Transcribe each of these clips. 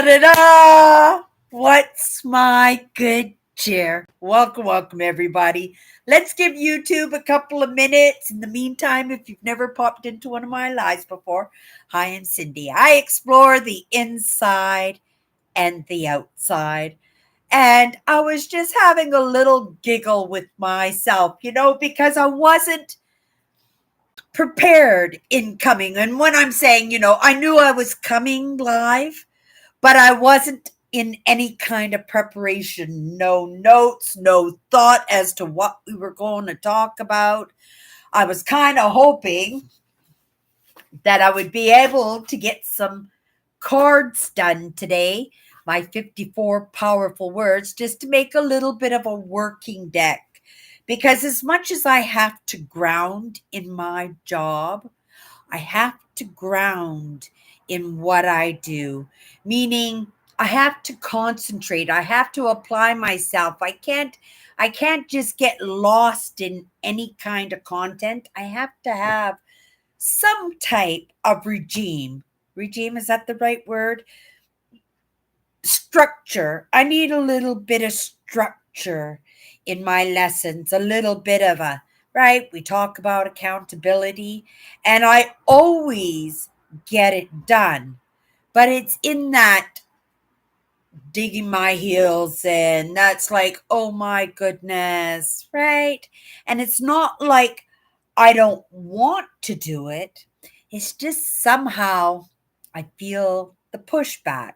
Ta-da-da! What's my good cheer? Welcome, everybody. Let's give YouTube a couple of minutes. In the meantime, if you've never popped into one of my lives before, hi, I'm Cindy. I explore the inside and the outside. And I was just having a little giggle with myself, because I wasn't prepared in coming. And when I'm saying, I knew I was coming live, but I wasn't in any kind of preparation, no notes, no thought as to what we were going to talk about. I was kind of hoping that I would be able to get some cards done today, my 54 powerful words, just to make a little bit of a working deck. Because as much as I have to ground in my job, I have to ground in what I do, meaning I have to concentrate. I have to apply myself. I can't just get lost in any kind of content. I have to have some type of regime. Regime, is that the right word? Structure. I need a little bit of structure in my lessons, a little bit of a, right? We talk about accountability, and I always get it done, but it's in that digging my heels in. That's like, oh my goodness, right? And it's not like I don't want to do it, it's just somehow I feel the pushback.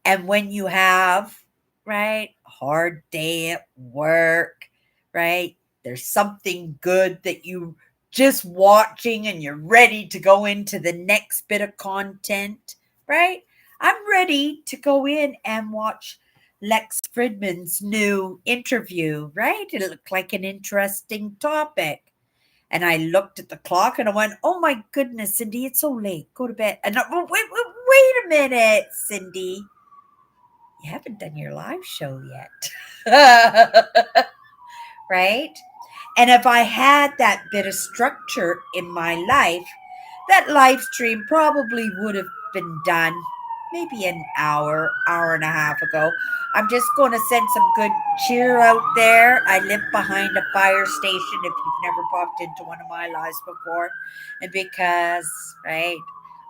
And when you have, right, a hard day at work, right, there's something good that you just watching and you're ready to go into the next bit of content, right? I'm ready to go in and watch Lex Fridman's new interview, right? It looked like an interesting topic. And I looked at the clock and I went, oh my goodness, Cindy, it's so late. Go to bed. And wait a minute, Cindy. You haven't done your live show yet. Right? And if I had that bit of structure in my life, that live stream probably would have been done maybe an hour and a half ago. I'm just going to send some good cheer out there. I live behind a fire station if you've never popped into one of my lives before. And because, right,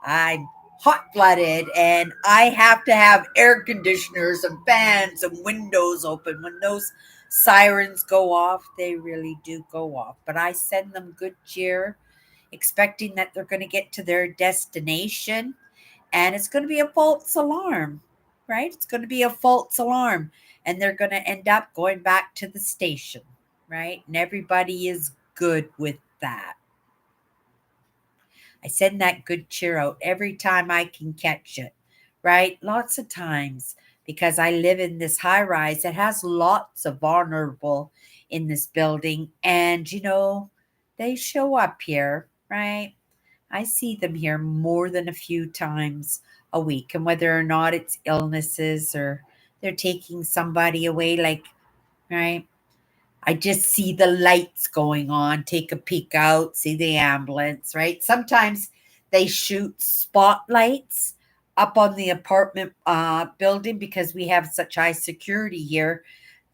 I'm hot blooded and I have to have air conditioners and fans and windows open. When those sirens go off, they really do go off. But I send them good cheer, expecting that they're going to get to their destination, and it's going to be a false alarm, right? It's going to be a false alarm, and they're going to end up going back to the station, right? And everybody is good with that. I send that good cheer out every time I can catch it, right? Lots of times, because I live in this high rise that has lots of vulnerable in this building. And, they show up here, right? I see them here more than a few times a week. And whether or not it's illnesses or they're taking somebody away, like, right? I just see the lights going on, take a peek out, see the ambulance, right? Sometimes they shoot spotlights up on the apartment building because we have such high security here.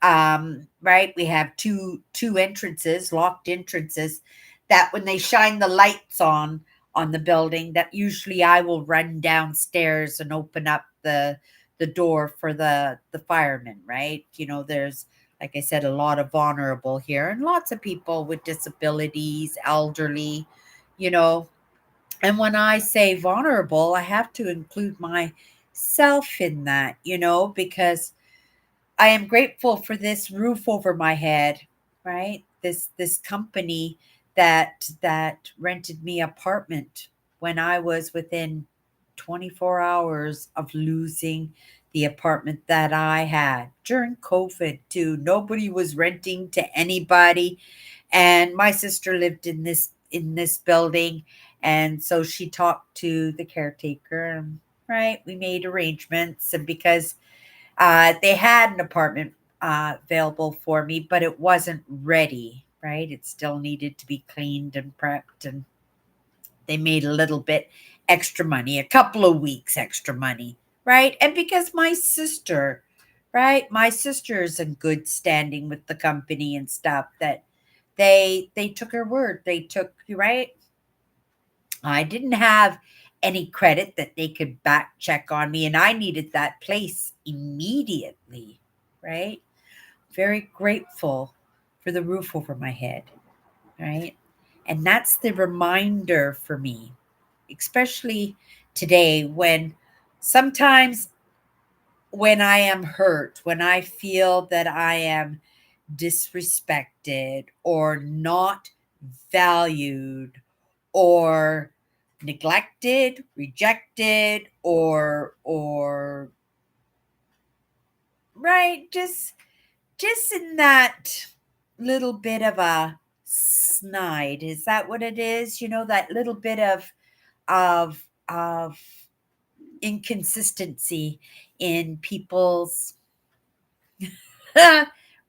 Right? We have two entrances, locked entrances, that when they shine the lights on the building, that usually I will run downstairs and open up the door for the firemen, right? There's, like I said, a lot of vulnerable here and lots of people with disabilities, elderly, you know. And when I say vulnerable, I have to include myself in that, because I am grateful for this roof over my head, right? This company that rented me apartment when I was within 24 hours of losing the apartment that I had during COVID too. Nobody was renting to anybody, and my sister lived in this building, and so she talked to the caretaker, and right, we made arrangements, and because they had an apartment available for me, but it wasn't ready, right? It still needed to be cleaned and prepped, and they made a little bit extra money, a couple of weeks extra money, right? And because my sister, right? My sister is in good standing with the company and stuff that they took her word. They took, right? I didn't have any credit that they could back check on me, and I needed that place immediately, right? Very grateful for the roof over my head, right? And that's the reminder for me, especially today when sometimes when I am hurt, when I feel that I am disrespected or not valued or neglected, rejected, or right, just in that little bit of a snide. Is that what it is? You know, that little bit of inconsistency in people's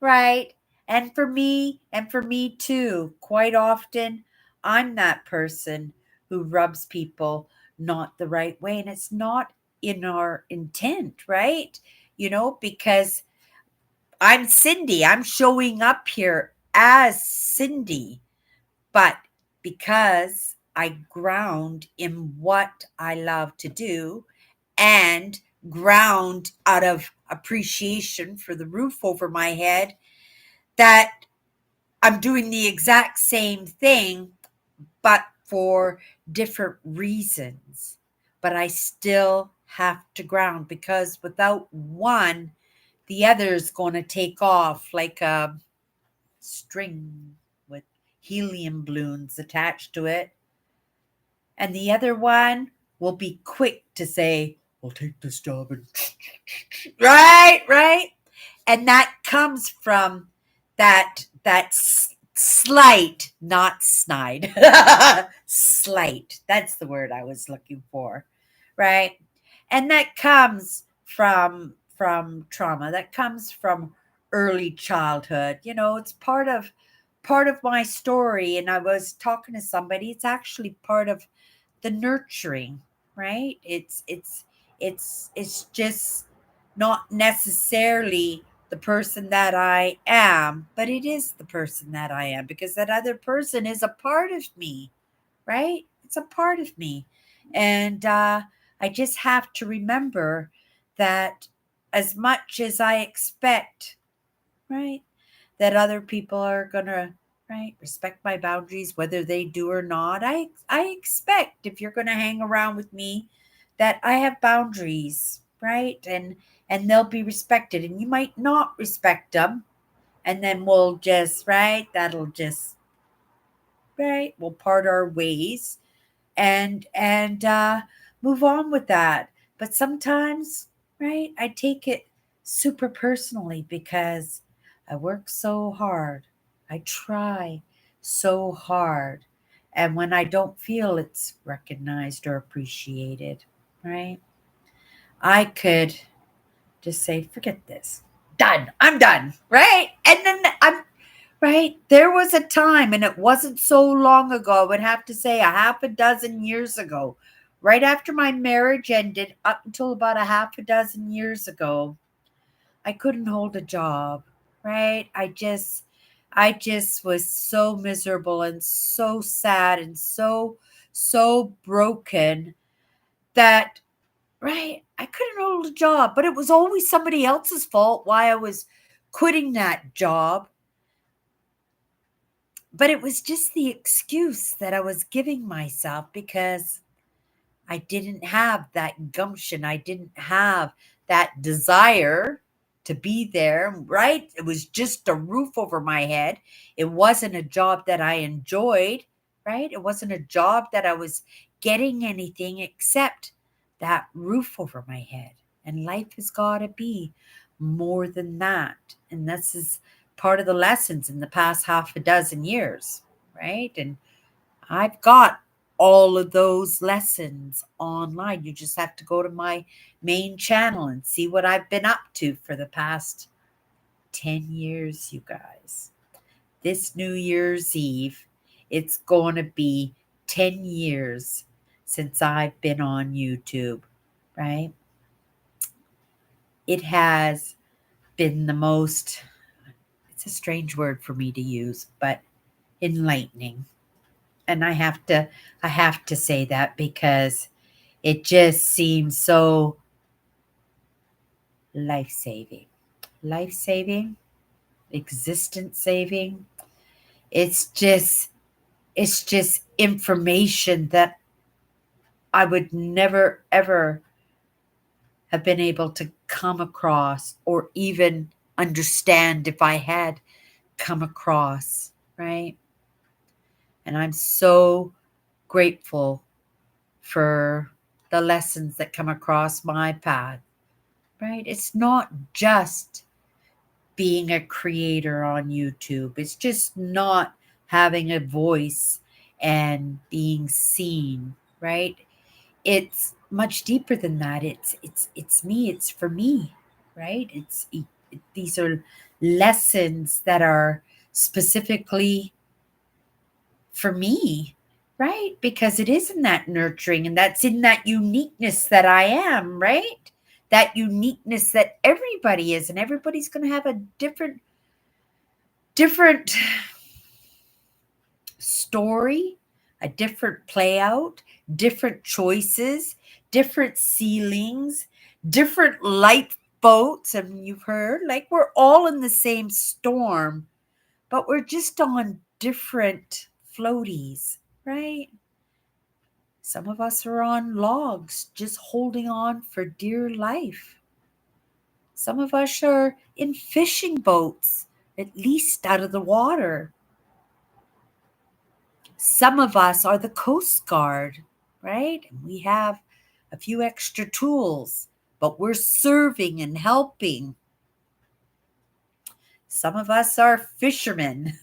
right. And for me too, quite often, I'm that person who rubs people not the right way. And it's not in our intent, right? You know, because I'm Cindy, I'm showing up here as Cindy, but because I ground in what I love to do and ground out of appreciation for the roof over my head, that I'm doing the exact same thing, but for different reasons. But I still have to ground because without one, the other is going to take off like a string with helium balloons attached to it. And the other one will be quick to say, I'll take this job and right, right. And that comes from that slight, not snide. Slight. That's the word I was looking for. Right? And that comes from trauma. That comes from early childhood. You know, it's part of my story, and I was talking to somebody. It's actually part of the nurturing, right? It's just not necessarily the person that I am, but it is the person that I am because that other person is a part of me, right? It's a part of me. And I just have to remember that as much as I expect, right, that other people are gonna, right, respect my boundaries whether they do or not. I expect if you're gonna hang around with me that I have boundaries, right? And they'll be respected, and you might not respect them, and then we'll just, right, that'll just, right, we'll part our ways and move on with that. But sometimes, right, I take it super personally because I work so hard. I try so hard. And when I don't feel it's recognized or appreciated, right, I could just say, forget this. Done. I'm done. Right. And then I'm right. There was a time, and it wasn't so long ago, I would have to say a half a dozen years ago, right after my marriage ended, up until about a half a dozen years ago, I couldn't hold a job, right? I just was so miserable and so sad and so broken that, right, I couldn't hold a job, but it was always somebody else's fault why I was quitting that job. But it was just the excuse that I was giving myself because I didn't have that gumption. I didn't have that desire to be there, right? It was just a roof over my head. It wasn't a job that I enjoyed, right? It wasn't a job that I was getting anything except that roof over my head. And life has got to be more than that. And this is part of the lessons in the past half a dozen years, right? And I've got all of those lessons online. You just have to go to my main channel and see what I've been up to for the past 10 years, you guys. This New Year's Eve, it's going to be 10 years since I've been on YouTube, right? it has been the most, it's a strange word for me to use, but enlightening. And I have to say that because it just seems so life-saving. Life-saving, existence saving. It's just it's just information that I would never ever have been able to come across or even understand if I had come across, right? And I'm so grateful for the lessons that come across my path, right? It's not just being a creator on YouTube, it's just not having a voice and being seen, right? It's much deeper than that. It's me, it's for me, right? These are lessons that are specifically for me, right? Because it is in that nurturing and that's in that uniqueness that I am, right? That uniqueness that everybody is, and everybody's going to have a different story, a different play out, different choices, different ceilings, different lifeboats. And you've heard, like, we're all in the same storm, but we're just on different floaties, right? Some of us are on logs, just holding on for dear life. Some of us are in fishing boats, at least out of the water. Some of us are the Coast Guard, right? And we have a few extra tools, but we're serving and helping. Some of us are fishermen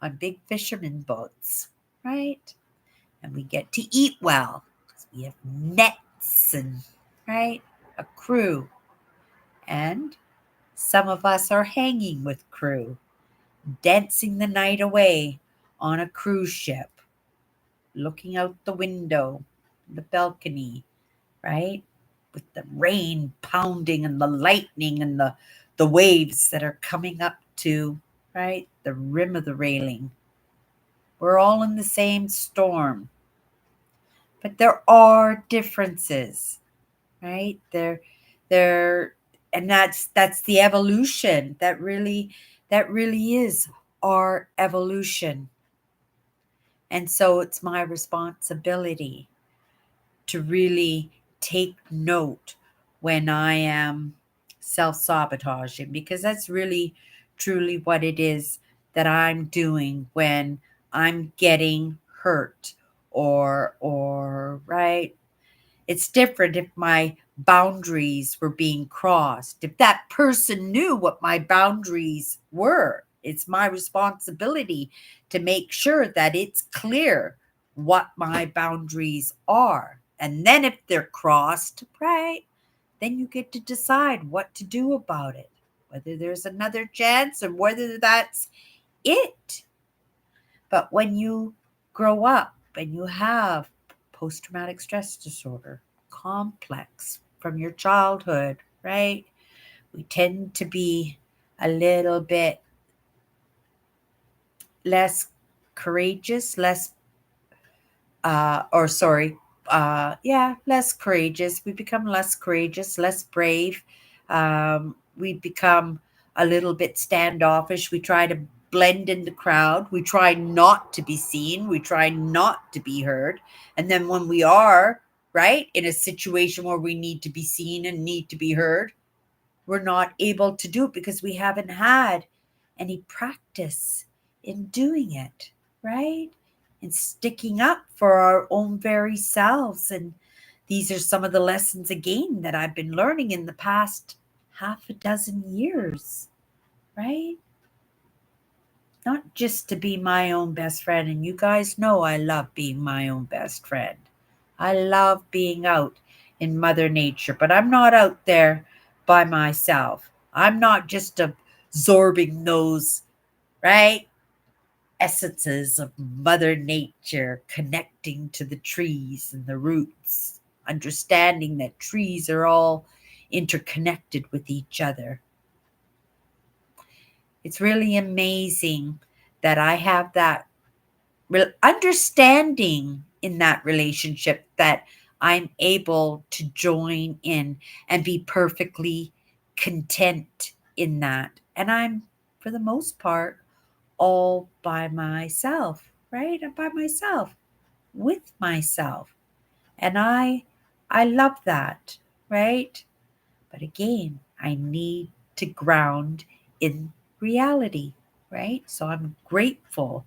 on big fisherman boats, right? And we get to eat well because we have nets and, right, a crew. And some of us are hanging with crew, dancing the night away on a cruise ship, looking out the window, the balcony, right? With the rain pounding and the lightning and the waves that are coming up to, right, the rim of the railing. We're all in the same storm. But there are differences, right? There and that's the evolution. That really is our evolution. And so it's my responsibility to really take note when I am self sabotaging, because that's really truly what it is that I'm doing when I'm getting hurt or right. It's different if my boundaries were being crossed. If that person knew what my boundaries were, it's my responsibility to make sure that it's clear what my boundaries are. And then if they're crossed, right, then you get to decide what to do about it, whether there's another chance or whether that's it. But when you grow up and you have post traumatic stress disorder, complex from your childhood, right? We tend to be a little bit less courageous, or sorry, less courageous. We become less courageous, less brave. We become a little bit standoffish. We try to blend in the crowd. We try not to be seen. We try not to be heard. And then when we are, right, in a situation where we need to be seen and need to be heard, we're not able to do it because we haven't had any practice in doing it, right? And sticking up for our own very selves. And these are some of the lessons again that I've been learning in the past half a dozen years, right? Not just to be my own best friend. And you guys know I love being my own best friend. I love being out in Mother Nature, but I'm not out there by myself. I'm not just absorbing those, right, essences of Mother Nature, connecting to the trees and the roots, understanding that trees are all interconnected with each other. It's really amazing that I have that understanding in that relationship, that I'm able to join in and be perfectly content in that. And I'm, for the most part, all by myself, right? I'm by myself, with myself. And I love that, right? But again, I need to ground in reality, right? So I'm grateful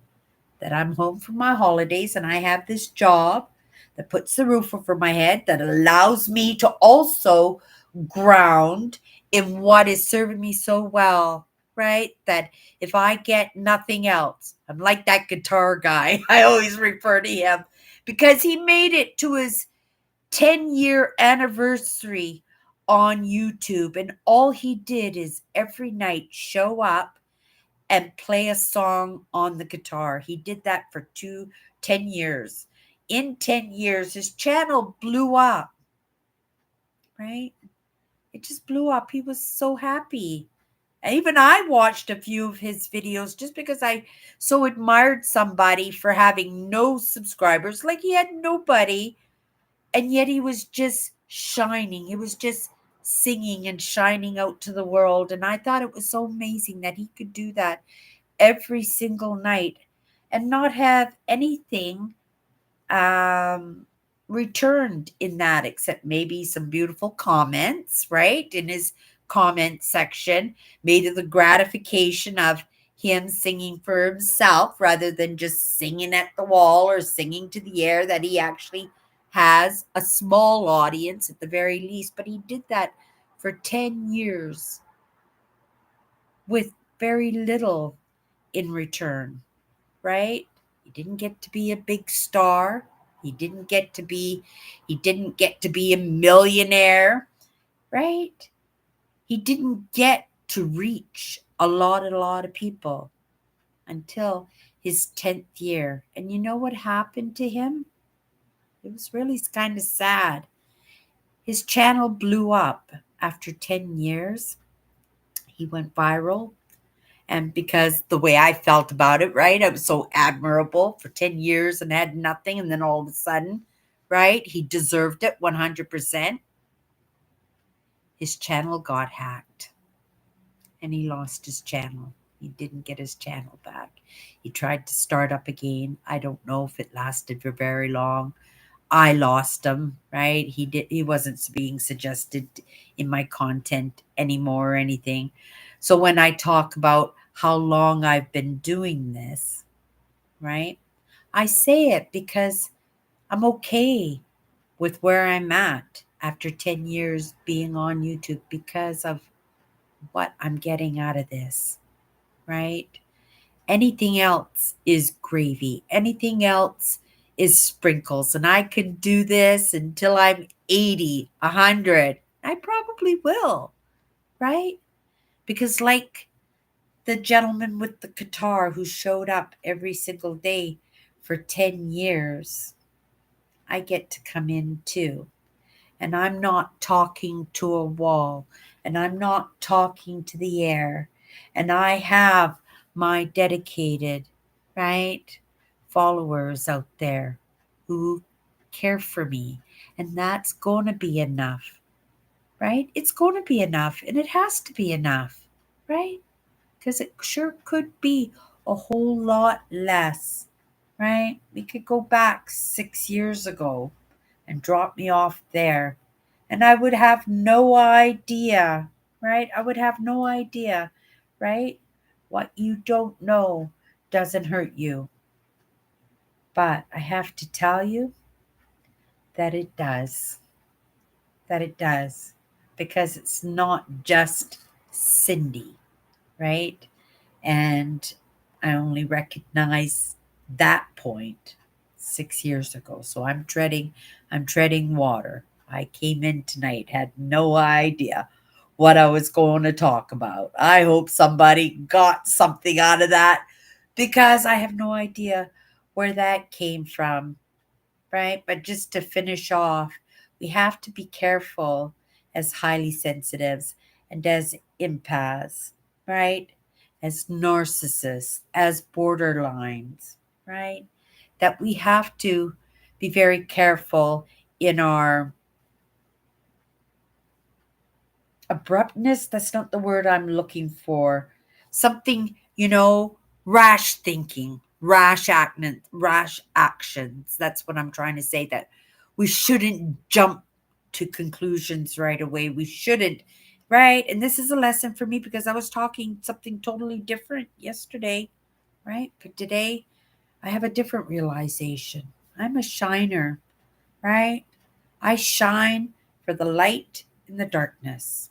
that I'm home from my holidays and I have this job that puts the roof over my head, that allows me to also ground in what is serving me so well, right? That if I get nothing else, I'm like that guitar guy. I always refer to him because he made it to his 10-year anniversary on YouTube. And all he did is every night show up and play a song on the guitar. He did that for 10 years. In 10 years, his channel blew up, right? It just blew up. He was so happy. And even I watched a few of his videos just because I so admired somebody for having no subscribers. Like he had nobody, and yet he was just shining. He was just singing and shining out to the world. And I thought it was so amazing that he could do that every single night and not have anything um, returned in that except maybe some beautiful comments, right? In his comment section, made of the gratification of him singing for himself rather than just singing at the wall or singing to the air, that he actually has a small audience at the very least. But he did that for 10 years with very little in return, right? He didn't get to be a big star. He didn't get to be a millionaire, right? He didn't get to reach a lot of people until his 10th year. And you know what happened to him? It was really kind of sad. His channel blew up after 10 years. He went viral. And because the way I felt about it, right? I was so admirable for 10 years and had nothing. And then all of a sudden, right? He deserved it 100%. His channel got hacked and he lost his channel. He didn't get his channel back. He tried to start up again. I don't know if it lasted for very long. I lost him, right? He wasn't being suggested in my content anymore or anything. So when I talk about how long I've been doing this, right? I say it because I'm okay with where I'm at after 10 years being on YouTube because of what I'm getting out of this, right? Anything else is gravy. Anything else is sprinkles. And I can do this until I'm 80, 100. I probably will, right? Because, like the gentleman with the guitar who showed up every single day for 10 years, I get to come in too. And I'm not talking to a wall, and I'm not talking to the air. And I have my dedicated, right, followers out there who care for me. And that's going to be enough, right? It's going to be enough, and it has to be enough, right? Because it sure could be a whole lot less, right? We could go back 6 years ago and drop me off there, and I would have no idea, right? I would have no idea, right? What you don't know doesn't hurt you. But I have to tell you that it does. That it does. Because it's not just Cindy, right? And I only recognize that point 6 years ago. So I'm treading water. I came in tonight, had no idea what I was going to talk about. I hope somebody got something out of that because I have no idea where that came from, right? But just to finish off, we have to be careful as highly sensitives and as empaths, right? As narcissists, as borderlines, right? That we have to be very careful in our abruptness. That's not the word I'm looking for. Something, rash thinking, rash actions. That's what I'm trying to say, that we shouldn't jump to conclusions right away. We shouldn't, right? And this is a lesson for me because I was talking something totally different yesterday, right? But today I have a different realization. I'm a shiner, right? I shine for the light in the darkness,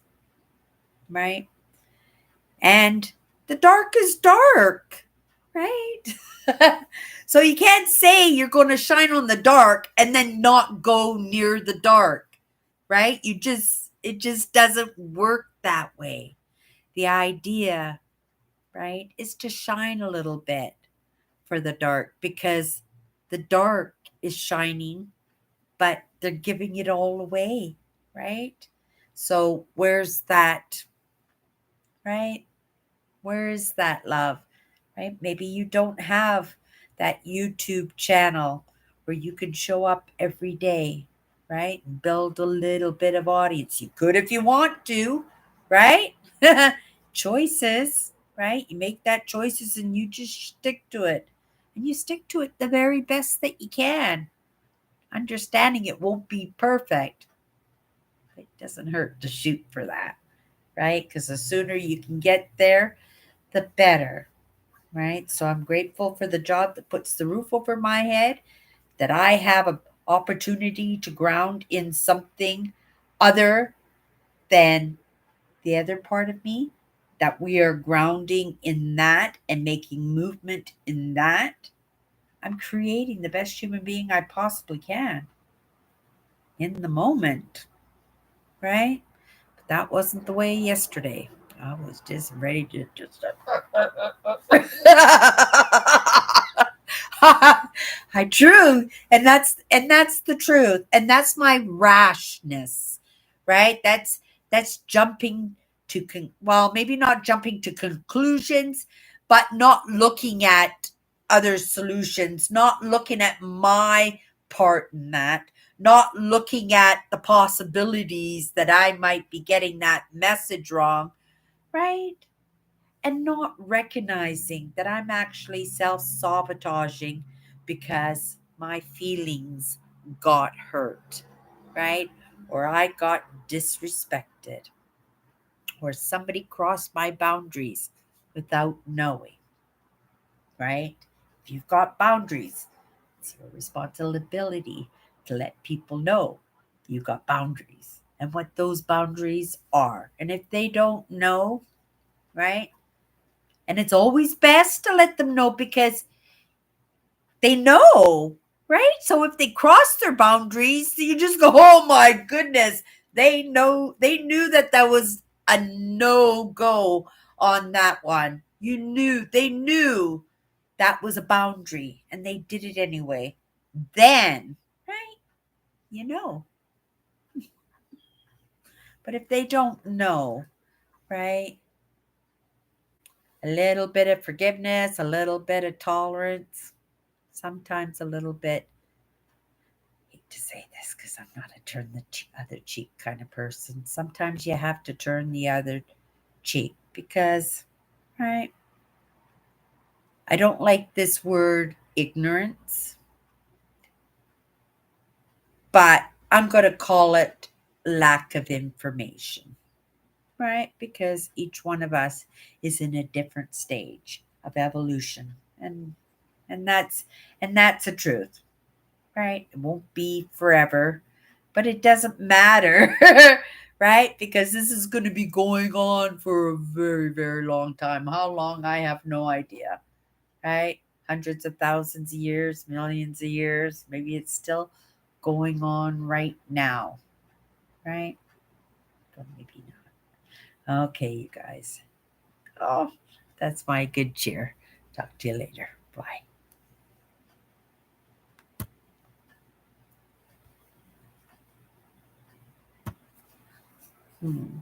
right? And the dark is dark, right? So you can't say you're going to shine on the dark and then not go near the dark, right? It just doesn't work that way. The idea, right, is to shine a little bit for the dark because the dark is shining, but they're giving it all away, right? So where's that, right? Where is that love? Right? Maybe you don't have that YouTube channel where you can show up every day, right? And build a little bit of audience. You could if you want to, right? Choices, right? You make that choices and you just stick to it. And you stick to it the very best that you can. Understanding it won't be perfect. It doesn't hurt to shoot for that, right? Because the sooner you can get there, the better, right? So I'm grateful for the job that puts the roof over my head, that I have an opportunity to ground in something other than the other part of me, that we are grounding in that and making movement in that. I'm creating the best human being I possibly can in the moment, right? But that wasn't the way yesterday. I was just ready to just I true, and that's the truth, and that's my rashness, right? That's jumping to well, maybe not jumping to conclusions, but not looking at other solutions, not looking at my part in that, not looking at the possibilities that I might be getting that message wrong, right? And not recognizing that I'm actually self sabotaging because my feelings got hurt, right? Or I got disrespected, or somebody crossed my boundaries without knowing, right? If you've got boundaries, it's your responsibility to let people know you've got boundaries and what those boundaries are. And if they don't know, right? And it's always best to let them know because they know, right? So if they cross their boundaries, you just go, oh my goodness, they knew that that was a no go on that one. They knew that was a boundary and they did it anyway. Then, right? You know. But if they don't know, right? A little bit of forgiveness, a little bit of tolerance, sometimes a little bit, hate to say this because I'm not a turn the other cheek kind of person. Sometimes you have to turn the other cheek because, right? I don't like this word ignorance, but I'm going to call it lack of information, right? Because each one of us is in a different stage of evolution, and that's and that's the truth, right? It won't be forever, but it doesn't matter, right? Because this is going to be going on for a very, very long time. How long? I have no idea, right? Hundreds of thousands of years, millions of years. Maybe it's still going on right now, right? But maybe not. Okay, you guys. Oh, that's my good cheer. Talk to you later. Bye. Hmm.